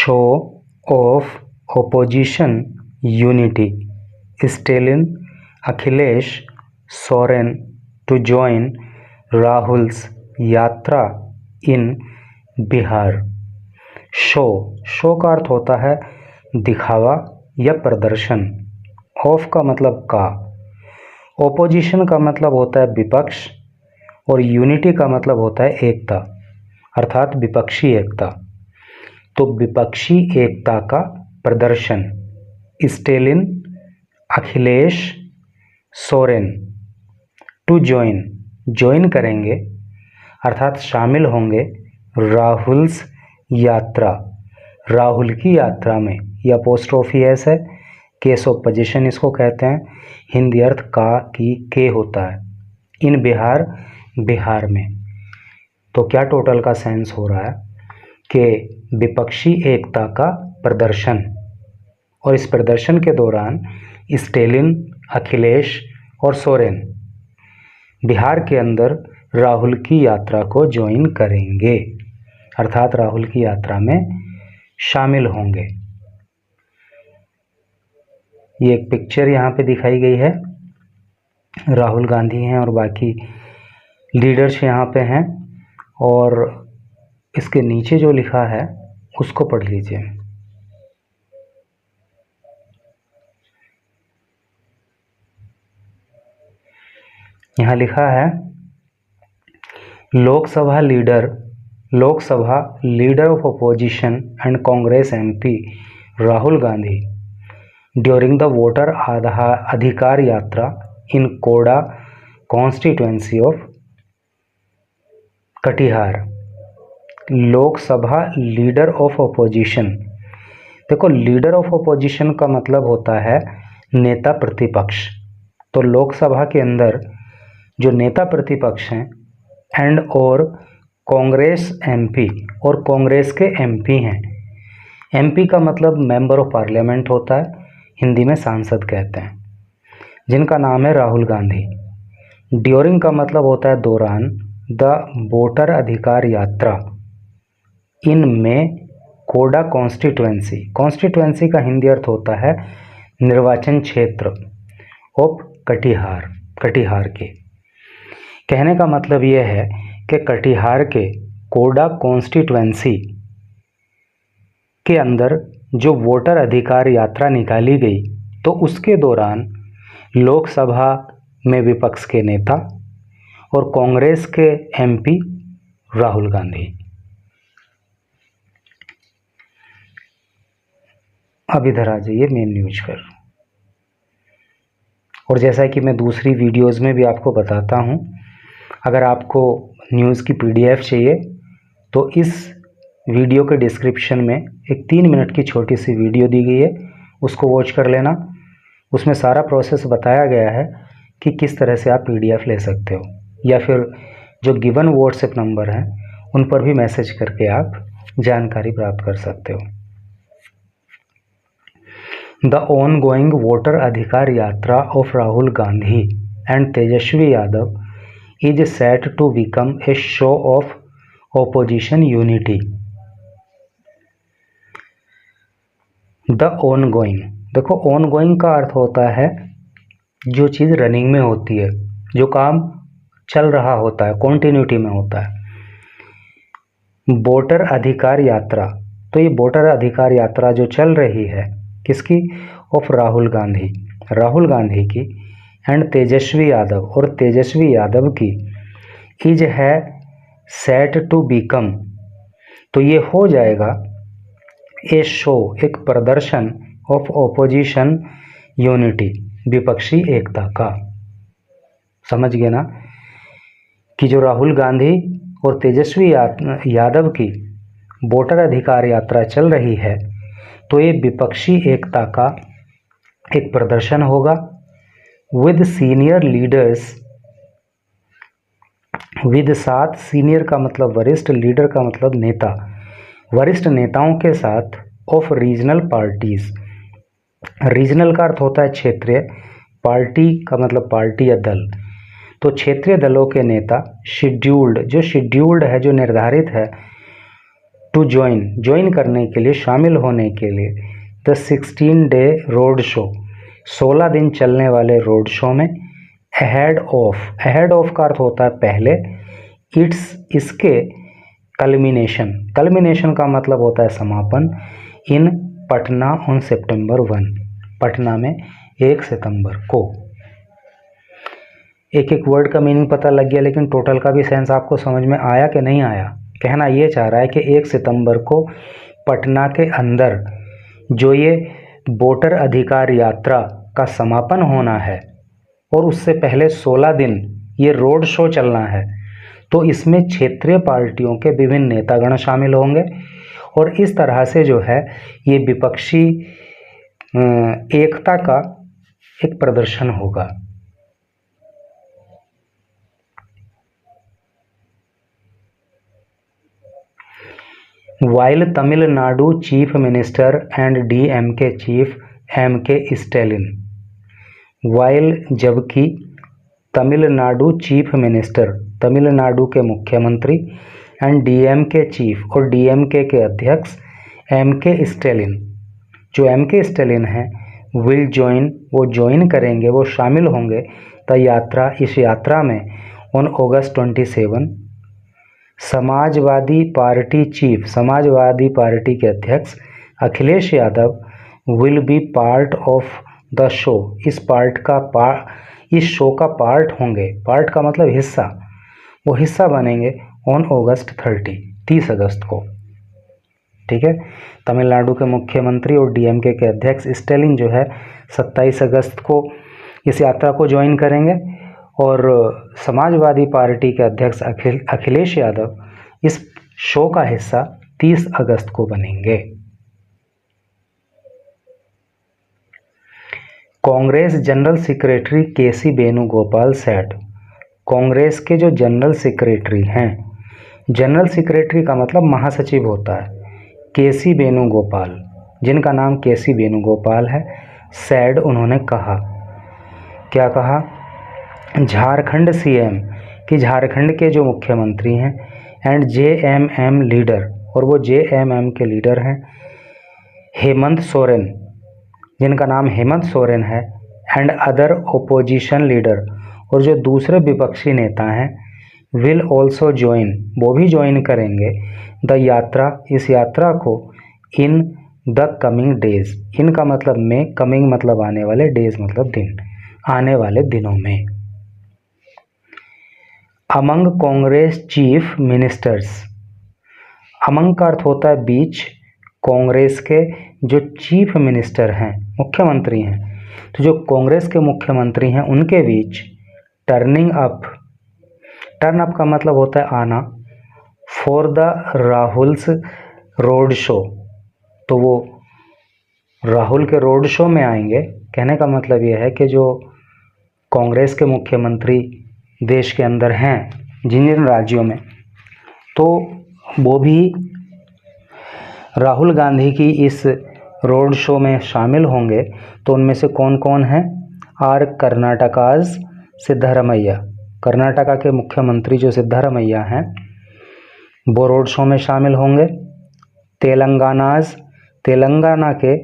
Show off opposition unity, telling Akhilesh Soren to join Rahul's यात्रा इन Bihar. Show का अर्थ होता है दिखावा या प्रदर्शन। ऑफ का मतलब का, ओपोजिशन का मतलब होता है विपक्ष, और यूनिटी का मतलब होता है एकता, अर्थात विपक्षी एकता। तो विपक्षी एकता का प्रदर्शन स्टेलिन अखिलेश सोरेन टू ज्वाइन करेंगे, अर्थात शामिल होंगे राहुल्स यात्रा, राहुल की यात्रा में। यह अपोस्ट्रोफी एस है, केस ऑफ पोजीशन इसको कहते हैं। हिंदी अर्थ का की के होता है। इन बिहार, बिहार में। तो क्या टोटल का सेंस हो रहा है कि विपक्षी एकता का प्रदर्शन, और इस प्रदर्शन के दौरान स्टेलिन, अखिलेश और सोरेन बिहार के अंदर राहुल की यात्रा को ज्वाइन करेंगे, अर्थात राहुल की यात्रा में शामिल होंगे। ये एक पिक्चर यहाँ पे दिखाई गई है, राहुल गांधी हैं और बाकी लीडर्स यहाँ पे हैं, और इसके नीचे जो लिखा है उसको पढ़ लीजिए। यहाँ लिखा है Lok Sabha leader of opposition and Congress MP Rahul Gandhi during the voter अधिकार यात्रा इन कोडा constituency of Katihar. Lok Sabha leader of opposition, देखो लीडर ऑफ अपोजिशन का मतलब होता है नेता प्रतिपक्ष। तो लोकसभा के अंदर जो नेता प्रतिपक्ष हैं एंड और कांग्रेस एमपी, और कांग्रेस के एमपी हैं। एमपी का मतलब मेंबर ऑफ पार्लियामेंट होता है, हिंदी में सांसद कहते हैं, जिनका नाम है राहुल गांधी। ड्यूरिंग का मतलब होता है दौरान, द वोटर अधिकार यात्रा इनमें कोडा कॉन्स्टिट्यूएंसी का हिंदी अर्थ होता है निर्वाचन क्षेत्र ऑफ कटिहार के। कहने का मतलब यह है कि कटिहार के कोडा कॉन्स्टिट्यूएंसी के अंदर जो वोटर अधिकार यात्रा निकाली गई, तो उसके दौरान लोकसभा में विपक्ष के नेता और कांग्रेस के एमपी राहुल गांधी। अब इधर आ जाइए मेन न्यूज पर। और जैसा कि मैं दूसरी वीडियोस में भी आपको बताता हूं, अगर आपको न्यूज़ की पीडीएफ चाहिए तो इस वीडियो के डिस्क्रिप्शन में एक 3 मिनट की छोटी सी वीडियो दी गई है, उसको वॉच कर लेना। उसमें सारा प्रोसेस बताया गया है कि किस तरह से आप पीडीएफ ले सकते हो, या फिर जो गिवन व्हाट्सएप नंबर हैं उन पर भी मैसेज करके आप जानकारी प्राप्त कर सकते हो। द ऑनगोइंग वोटर अधिकार यात्रा of Rahul Gandhi and Tejashwi Yadav is set to become a show of opposition unity. The ongoing, देखो ongoing का अर्थ होता है जो चीज़ रनिंग में होती है, जो काम चल रहा होता है, कॉन्टिन्यूटी में होता है। वोटर अधिकार यात्रा, तो ये वोटर अधिकार यात्रा जो चल रही है किसकी, ऑफ राहुल गांधी की, एंड तेजस्वी यादव, और तेजस्वी यादव की, इज है सेट टू बिकम, तो ये हो जाएगा ए शो, एक प्रदर्शन ऑफ ओपोजिशन यूनिटी, विपक्षी एकता का। समझ गए ना कि जो राहुल गांधी और तेजस्वी यादव की वोटर अधिकार यात्रा चल रही है, तो ये विपक्षी एकता का एक प्रदर्शन होगा विद सीनियर लीडर्स, विद साथ, सीनियर का मतलब वरिष्ठ, लीडर का मतलब नेता, वरिष्ठ नेताओं के साथ, ऑफ रीजनल पार्टीज। रीजनल का अर्थ होता है क्षेत्रीय, पार्टी का मतलब पार्टी या दल, तो क्षेत्रीय दलों के नेता, शेड्यूल्ड, जो शेड्यूल्ड है, जो निर्धारित है टू ज्वाइन करने के लिए, शामिल होने के लिए द 16-day रोड शो, 16 दिन चलने वाले रोड शो में अहेड ऑफ का अर्थ होता है पहले, इसके कल्मिनेशन का मतलब होता है समापन, इन पटना ऑन सितंबर 1, पटना में 1 सितंबर को। एक एक वर्ड का मीनिंग पता लग गया, लेकिन टोटल का भी सेंस आपको समझ में आया कि नहीं आया? कहना ये चाह रहा है कि 1 सितंबर को पटना के अंदर जो ये वोटर अधिकार यात्रा का समापन होना है और उससे पहले 16 दिन ये रोड शो चलना है, तो इसमें क्षेत्रीय पार्टियों के विभिन्न नेतागण शामिल होंगे और इस तरह से जो है ये विपक्षी एकता का एक प्रदर्शन होगा। While Tamil Nadu Chief Minister and DMK Chief M.K. Stalin, while जबकि तमिलनाडु चीफ मिनिस्टर, तमिलनाडु के मुख्यमंत्री, एंड डीएमके चीफ और डीएमके के अध्यक्ष M.K. स्टैलिन, जो M.K. स्टैलिन हैं, विल ज्वाइन, वो ज्वाइन करेंगे, वो शामिल होंगे द यात्रा, इस यात्रा में on August 27। Samajwadi party chief, Samajwadi party के अध्यक्ष Akhilesh Yadav will be part of the show, इस शो का पार्ट होंगे, पार्ट का मतलब हिस्सा, वो हिस्सा बनेंगे ऑन अगस्त 30 अगस्त को। ठीक है, तमिलनाडु के मुख्यमंत्री और डीएमके के अध्यक्ष स्टैलिन जो है 27 अगस्त को इस यात्रा को ज्वाइन करेंगे और समाजवादी पार्टी के अध्यक्ष अखिलेश यादव इस शो का हिस्सा 30 अगस्त को बनेंगे। कांग्रेस जनरल सेक्रेटरी केसी वेणुगोपाल सेड, कांग्रेस के जो जनरल सेक्रेटरी हैं, जनरल सेक्रेटरी का मतलब महासचिव होता है, केसी वेणुगोपाल, जिनका नाम केसी वेणुगोपाल है, सेड उन्होंने कहा, क्या कहा? झारखंड सीएम, कि झारखंड के जो मुख्यमंत्री हैं, एंड जेएमएम लीडर, और वो जेएमएम के लीडर हैं हेमंत सोरेन, जिनका नाम हेमंत सोरेन है, एंड अदर ओपोजिशन लीडर, और जो दूसरे विपक्षी नेता हैं, विल ऑल्सो ज्वाइन, वो भी ज्वाइन करेंगे द यात्रा, इस यात्रा को इन द कमिंग डेज, इन का मतलब में, कमिंग मतलब आने वाले, डेज मतलब दिन, आने वाले दिनों में। Among Congress chief ministers, among का अर्थ होता है बीच, कांग्रेस के जो चीफ मिनिस्टर हैं, मुख्यमंत्री हैं, तो जो कांग्रेस के मुख्यमंत्री हैं उनके बीच टर्निंग अप, टर्न अप का मतलब होता है आना, for the Rahul's road show, तो वो राहुल के रोड शो में आएंगे। कहने का मतलब ये है कि जो कांग्रेस के मुख्यमंत्री देश के अंदर हैं जिन जिन राज्यों में, तो वो भी राहुल गांधी की इस रोड शो में शामिल होंगे। तो उनमें से कौन कौन हैं? आर कर्नाटकाज सिद्धारमैया, कर्नाटका के मुख्यमंत्री जो सिद्धारमैया हैं वो रोड शो में शामिल होंगे। तेलंगानाज, तेलंगाना के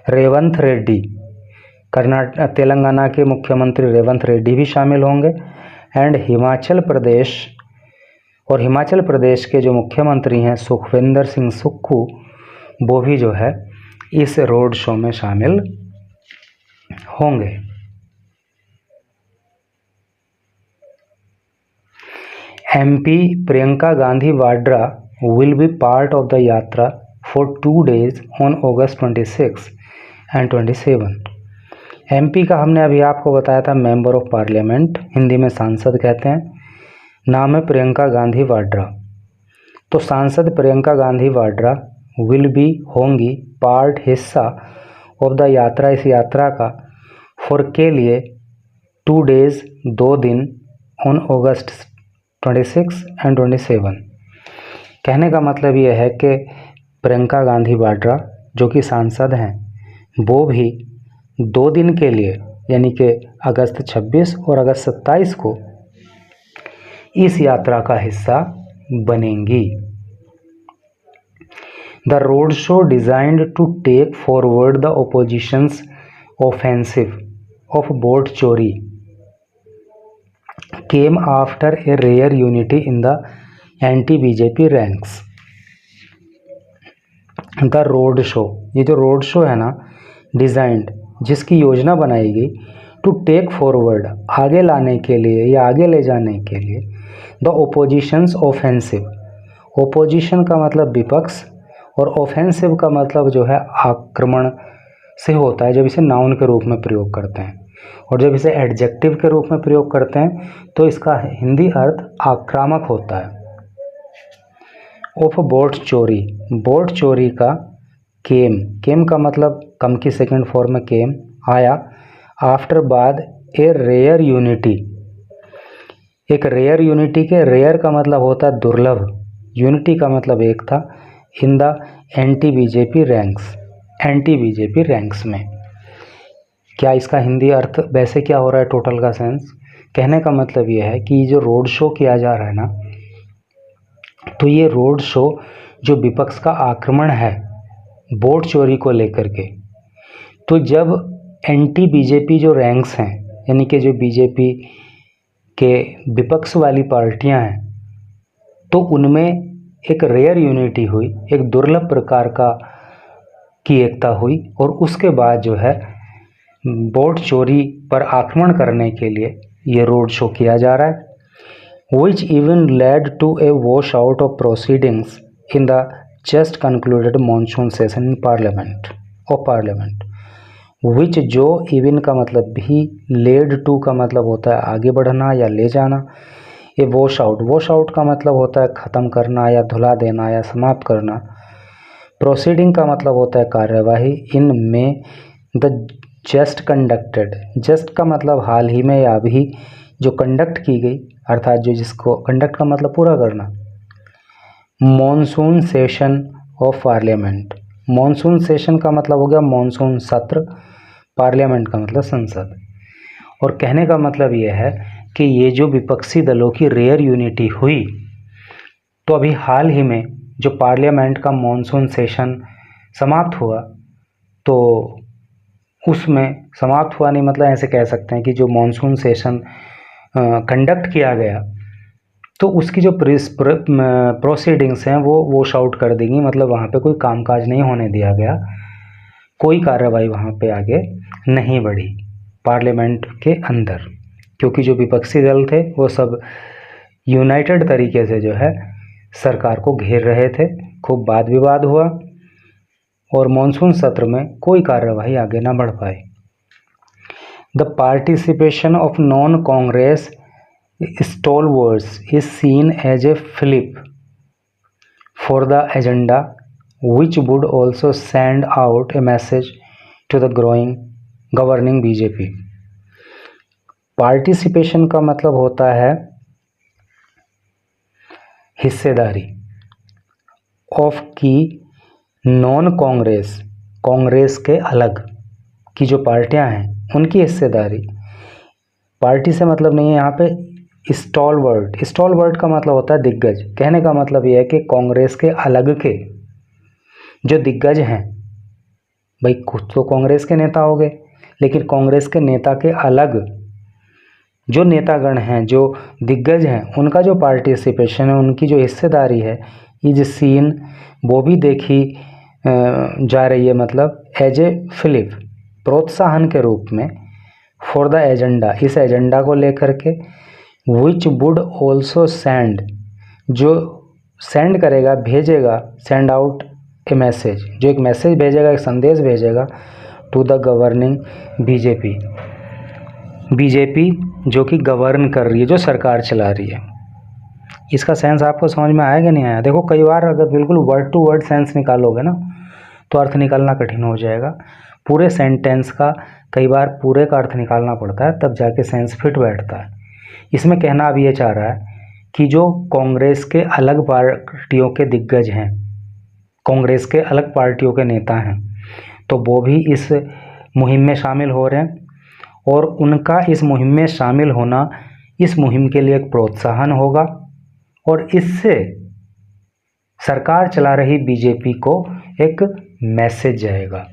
रेवंत रेड्डी, तेलंगाना के मुख्यमंत्री रेवंत रेड्डी भी शामिल होंगे। एंड हिमाचल प्रदेश, और हिमाचल प्रदेश के जो मुख्यमंत्री हैं सुखविंदर सिंह सुक्खू, वो भी जो है इस रोड शो में शामिल होंगे। MP Priyanka Gandhi Vadra will be part of the yatra for 2 days on August 26 and 27। MP का हमने अभी आपको बताया था मेंबर ऑफ पार्लियामेंट, हिंदी में सांसद कहते हैं, नाम है प्रियंका गांधी वाड्रा। तो सांसद प्रियंका गांधी वाड्रा विल बी, होंगी, पार्ट, हिस्सा, ऑफ द यात्रा, इस यात्रा का, फॉर के लिए 2 days 2 दिन, ऑन अगस्त 26 एंड 27। कहने का मतलब ये है कि प्रियंका गांधी वाड्रा जो कि सांसद हैं, वो भी 2 दिन के लिए, यानी कि अगस्त 26 और अगस्त 27 को इस यात्रा का हिस्सा बनेंगी। The road show designed to take forward the opposition's offensive of vote chori came after a rare unity in the anti BJP ranks. The road show, ये जो रोड शो है ना, डिजाइंड, जिसकी योजना बनाई गई, टू टेक फॉरवर्ड, आगे लाने के लिए या आगे ले जाने के लिए, द ओपोजिशंस ऑफेंसिव, ओपोजिशन का मतलब विपक्ष और ऑफेंसिव का मतलब जो है आक्रमण से होता है जब इसे नाउन के रूप में प्रयोग करते हैं, और जब इसे एडजेक्टिव के रूप में प्रयोग करते हैं तो इसका हिंदी अर्थ आक्रामक होता है। ऑफ वोट चोरी, वोट चोरी का केम, केम का मतलब कम की सेकंड फॉर्म में केम, आया, आफ्टर बाद ए रेयर यूनिटी, एक रेयर यूनिटी के, रेयर का मतलब होता है दुर्लभ, यूनिटी का मतलब एक था, इन the anti BJP ranks, anti BJP ranks में। क्या इसका हिंदी अर्थ वैसे क्या हो रहा है टोटल का सेंस? कहने का मतलब ये है कि जो रोड शो किया जा रहा है ना, तो ये रोड शो जो विपक्ष का आक्रमण है वोट चोरी को लेकर के, तो जब एंटी बीजेपी जो रैंक्स हैं, यानी कि जो बीजेपी के विपक्ष वाली पार्टियां हैं, तो उनमें एक रेयर यूनिटी हुई, एक दुर्लभ प्रकार की एकता हुई, और उसके बाद जो है वोट चोरी पर आक्रमण करने के लिए ये रोड शो किया जा रहा है। which even led to a washout of proceedings in the just concluded monsoon session in parliament। which, जो even का मतलब भी, led to का मतलब होता है आगे बढ़ना या ले जाना, ये washout का मतलब होता है ख़त्म करना या धुला देना या समाप्त करना, प्रोसीडिंग का मतलब होता है कार्यवाही, इन में द जस्ट कंडक्टेड, जस्ट का मतलब हाल ही में या अभी जो कंडक्ट की गई, अर्थात जो जिसको कंडक्ट का मतलब पूरा करना, monsoon session of parliament, monsoon session का मतलब हो गया मॉनसून सत्र, पार्लियामेंट का मतलब संसद। और कहने का मतलब ये है कि ये जो विपक्षी दलों की रेयर यूनिटी हुई, तो अभी हाल ही में जो पार्लियामेंट का मॉनसून सेशन समाप्त हुआ, तो उसमें समाप्त हुआ नहीं, मतलब ऐसे कह सकते हैं कि जो मॉनसून सेशन कंडक्ट किया गया, तो उसकी जो प्रोसीडिंग्स हैं वो वॉश आउट कर देंगी, मतलब वहाँ पे कोई कामकाज नहीं होने दिया गया, कोई कार्रवाई वहाँ पे आगे नहीं बढ़ी पार्लियामेंट के अंदर, क्योंकि जो विपक्षी दल थे वो सब यूनाइटेड तरीके से जो है सरकार को घेर रहे थे, खूब वाद विवाद हुआ और मॉनसून सत्र में कोई कार्यवाही आगे ना बढ़ पाई। The participation of non Congress stalwarts is seen as a flip for the agenda, which would also send out a message to the governing BJP। Participation का मतलब होता है हिस्सेदारी, ऑफ की नॉन कांग्रेस, कांग्रेस के अलग की जो पार्टियां हैं उनकी हिस्सेदारी, पार्टी से मतलब नहीं है यहाँ पे, स्टॉलवर्ट का मतलब होता है दिग्गज। कहने का मतलब यह है कि कांग्रेस के अलग के जो दिग्गज हैं, भाई कुछ तो कांग्रेस के नेता हो गए, लेकिन कांग्रेस के नेता के अलग जो नेतागण हैं, जो दिग्गज हैं, उनका जो पार्टिसिपेशन है, उनकी जो हिस्सेदारी है, ये जो सीन वो भी देखी जा रही है, मतलब एज ए फिलिप, प्रोत्साहन के रूप में, फॉर द एजेंडा, इस एजेंडा को लेकर के, विच वुड ऑल्सो सेंड, जो सेंड करेगा, भेजेगा, सेंड आउट ए मैसेज, जो एक मैसेज भेजेगा, एक संदेश भेजेगा, to the governing BJP, BJP जो कि गवर्न कर रही है, जो सरकार चला रही है। इसका सेंस आपको समझ में आया कि नहीं आया? देखो कई बार अगर बिल्कुल वर्ड टू वर्ड सेंस निकालोगे ना तो अर्थ निकालना कठिन हो जाएगा। पूरे सेंटेंस का कई बार पूरे का अर्थ निकालना पड़ता है, तब जाके सेंस फिट बैठता है। इसमें कहना अब ये चाह रहा है कि जो कांग्रेस के अलग पार्टियों के दिग्गज हैं, कांग्रेस के अलग पार्टियों के नेता हैं, तो वो भी इस मुहिम में शामिल हो रहे हैं, और उनका इस मुहिम में शामिल होना इस मुहिम के लिए एक प्रोत्साहन होगा और इससे सरकार चला रही बीजेपी को एक मैसेज जाएगा।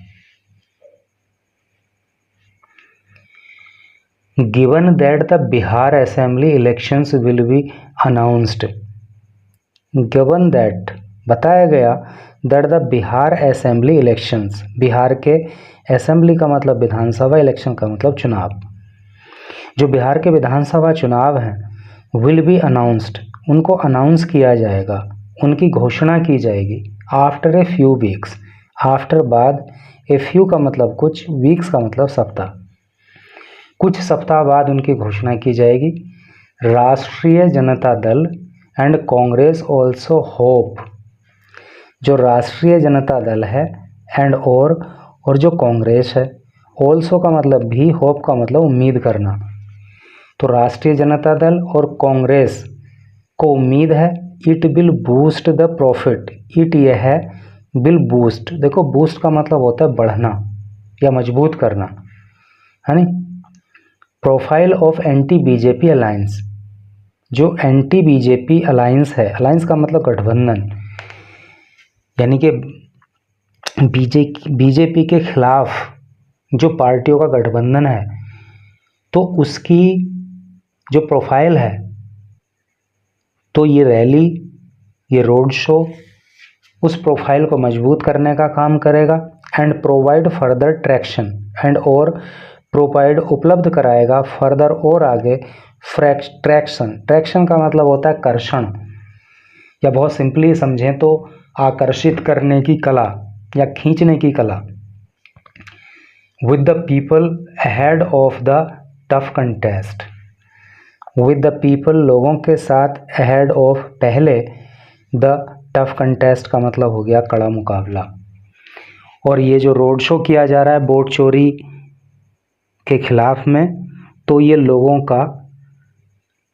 Given that the Bihar assembly elections will be announced, given that बताया गया, that the Bihar assembly elections, Bihar के असेंबली का मतलब विधानसभा, इलेक्शन का मतलब चुनाव, जो बिहार के विधानसभा चुनाव हैं, विल बी अनाउंस्ड, उनको अनाउंस किया जाएगा, उनकी घोषणा की जाएगी, after a few weeks, after बाद, ए फ्यू का मतलब कुछ, वीक्स का मतलब सप्ताह, कुछ सप्ताह बाद उनकी घोषणा की जाएगी। राष्ट्रीय Janata Dal and Congress also hope, जो राष्ट्रीय जनता दल है एंड और जो कांग्रेस है, ऑल्सो का मतलब भी, होप का मतलब उम्मीद करना, तो राष्ट्रीय जनता दल और कांग्रेस को उम्मीद है, it will boost the profit, it ये है, विल बूस्ट, देखो बूस्ट का मतलब होता है बढ़ना या मजबूत करना, है नी, profile of anti BJP alliance, जो एंटी बीजेपी अलायंस है, अलायंस का मतलब गठबंधन, यानी कि बीजेपी के खिलाफ जो पार्टियों का गठबंधन है, तो उसकी जो प्रोफाइल है, तो ये रैली, ये रोड शो उस प्रोफाइल को मजबूत करने का काम करेगा। And provide further traction, and और प्रोवाइड उपलब्ध कराएगा, फर्दर और आगे, ट्रैक्शन, ट्रैक्शन का मतलब होता है कर्षण, या बहुत सिंपली समझें तो आकर्षित करने की कला या खींचने की कला। With the people ahead of the tough contest, with the people लोगों के साथ, अहेड ऑफ पहले, द टफ कंटेस्ट का मतलब हो गया कड़ा मुकाबला। और ये जो रोड शो किया जा रहा है वोट चोरी के खिलाफ में, तो ये लोगों का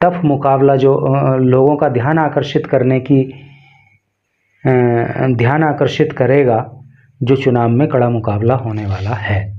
टफ मुकाबला, जो लोगों का ध्यान आकर्षित करने की, ध्यान आकर्षित करेगा, जो चुनाव में कड़ा मुकाबला होने वाला है।